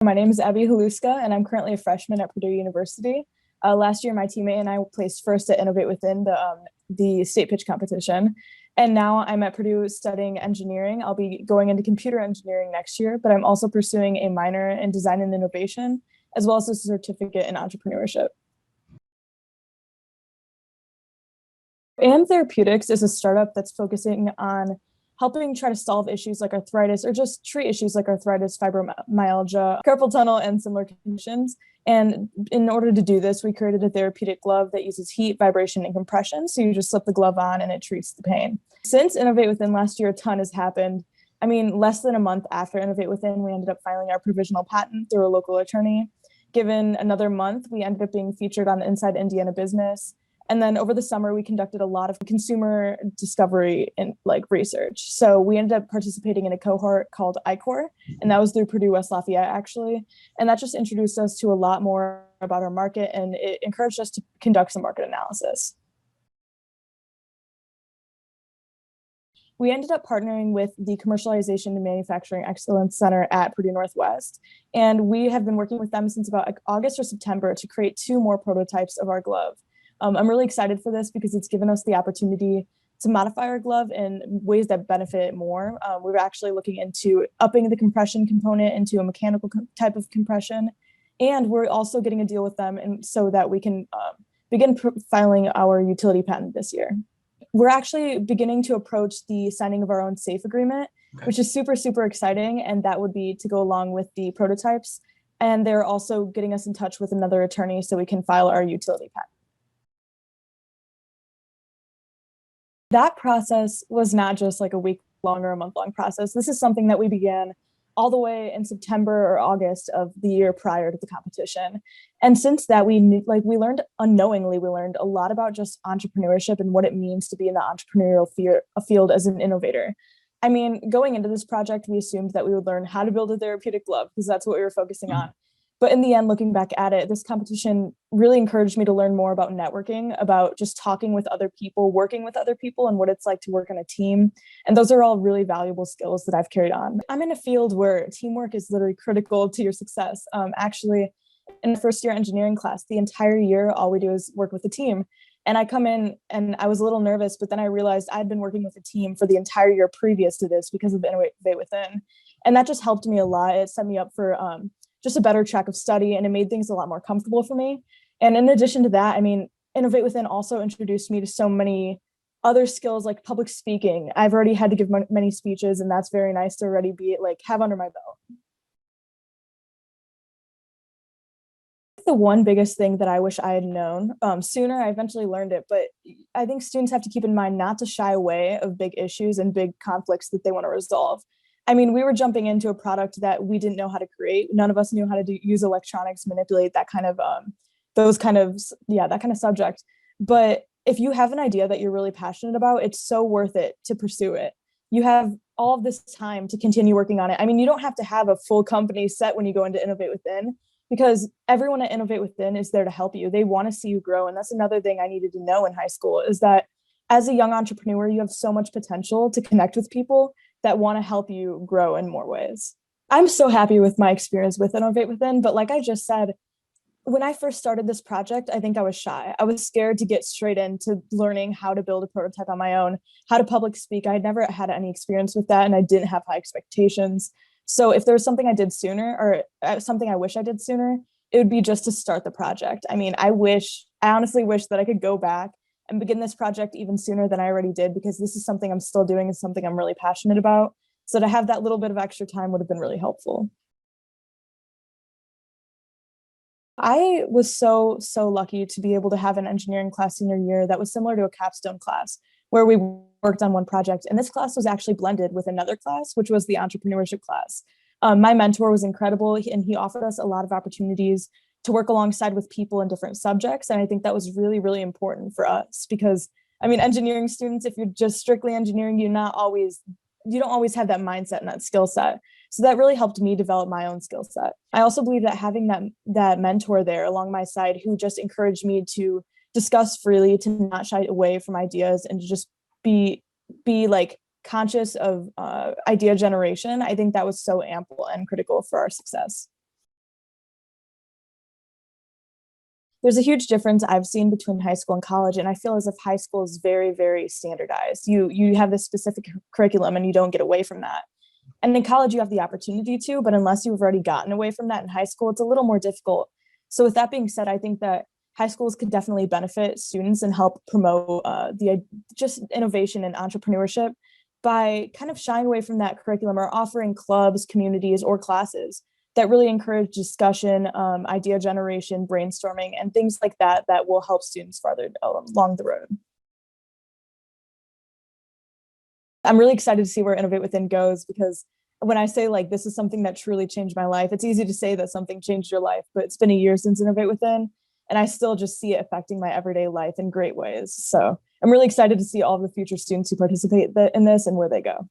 My name is Abigale Haluska, and I'm currently a freshman at Purdue University. Last year, my teammate and I placed first at Innovate WithIN, the state pitch competition. And now I'm at Purdue studying engineering. I'll be going into computer engineering next year, but I'm also pursuing a minor in design and innovation, as well as a certificate in entrepreneurship. AM Therapeutics is a startup that's focusing on helping try to solve issues like arthritis, or just treat issues like arthritis, fibromyalgia, carpal tunnel, and similar conditions. And in order to do this, we created a therapeutic glove that uses heat, vibration, and compression. So you just slip the glove on and it treats the pain. Since Innovate WithIN last year, a ton has happened. I mean, less than a month after Innovate WithIN, we ended up filing our provisional patent through a local attorney. Given another month, we ended up being featured on the Inside Indiana Business. And then over the summer, we conducted a lot of consumer discovery and research. So we ended up participating in a cohort called ICOR, and that was through Purdue West Lafayette, actually. And that just introduced us to a lot more about our market, and it encouraged us to conduct some market analysis. We ended up partnering with the Commercialization and Manufacturing Excellence Center at Purdue Northwest, and we have been working with them since about August or September to create 2 more prototypes of our glove. I'm really excited for this because it's given us the opportunity to modify our glove in ways that benefit it more. We're actually looking into upping the compression component into a mechanical type of compression. And we're also getting a deal with them and so that we can begin filing our utility patent this year. We're actually beginning to approach the signing of our own SAFE agreement, which is super, super exciting. And that would be to go along with the prototypes. And they're also getting us in touch with another attorney so we can file our utility patent. That process was not just like a week-long or a month-long process. This is something that we began all the way in September or August of the year prior to the competition. And since that, we learned a lot about just entrepreneurship and what it means to be in the entrepreneurial field as an innovator. I mean, going into this project, we assumed that we would learn how to build a therapeutic glove because that's what we were focusing on. But in the end, looking back at it, this competition really encouraged me to learn more about networking, about just talking with other people, working with other people, and what it's like to work on a team. And those are all really valuable skills that I've carried on. I'm in a field where teamwork is literally critical to your success. Actually, in the first year engineering class, the entire year, all we do is work with a team. And I come in and I was a little nervous, but then I realized I'd been working with a team for the entire year previous to this because of Innovate WithIN. And that just helped me a lot. It set me up for just a better track of study, and it made things a lot more comfortable for me. And in addition to that, I mean, Innovate WithIN also introduced me to so many other skills like public speaking. I've already had to give many speeches, and that's very nice to already have under my belt. The one biggest thing that I wish I had known sooner, I eventually learned it, but I think students have to keep in mind not to shy away of big issues and big conflicts that they want to resolve. I mean, we were jumping into a product that we didn't know how to create. None of us knew how to use electronics, manipulate that kind of, that kind of subject. But if you have an idea that you're really passionate about, it's so worth it to pursue it. You have all of this time to continue working on it. I mean, you don't have to have a full company set when you go into Innovate WithIN, because everyone at Innovate WithIN is there to help you. They want to see you grow. And that's another thing I needed to know in high school, is that as a young entrepreneur, you have so much potential to connect with people that want to help you grow in more ways. I'm so happy with my experience with Innovate WithIN, but like I just said, when I first started this project, I think I was shy. I was scared to get straight into learning how to build a prototype on my own, how to public speak. I had never had any experience with that, and I didn't have high expectations. So if there was something I did sooner, or something I wish I did sooner, it would be just to start the project. I mean, I honestly wish that I could go back and begin this project even sooner than I already did, because this is something I'm still doing and something I'm really passionate about. So to have that little bit of extra time would have been really helpful. I was so lucky to be able to have an engineering class senior year that was similar to a capstone class where we worked on one project. And this class was actually blended with another class, which was the entrepreneurship class. My mentor was incredible, and he offered us a lot of opportunities to work alongside with people in different subjects. And I think that was really, really important for us because, I mean, engineering students, if you're just strictly engineering, you don't always have that mindset and that skill set. So that really helped me develop my own skill set. I also believe that having that mentor there along my side who just encouraged me to discuss freely, to not shy away from ideas, and to just be conscious of idea generation, I think that was so ample and critical for our success. There's a huge difference I've seen between high school and college, and I feel as if high school is very, very standardized. You have this specific curriculum and you don't get away from that. And in college, you have the opportunity to, but unless you've already gotten away from that in high school, it's a little more difficult. So with that being said, I think that high schools could definitely benefit students and help promote the just innovation and entrepreneurship by kind of shying away from that curriculum or offering clubs, communities, or classes that really encourage discussion, idea generation, brainstorming, and things like that that will help students farther along the road. I'm really excited to see where Innovate WithIN goes, because when I say like this is something that truly changed my life, it's easy to say that something changed your life, but it's been a year since Innovate WithIN, and I still just see it affecting my everyday life in great ways. So I'm really excited to see all of the future students who participate in this and where they go.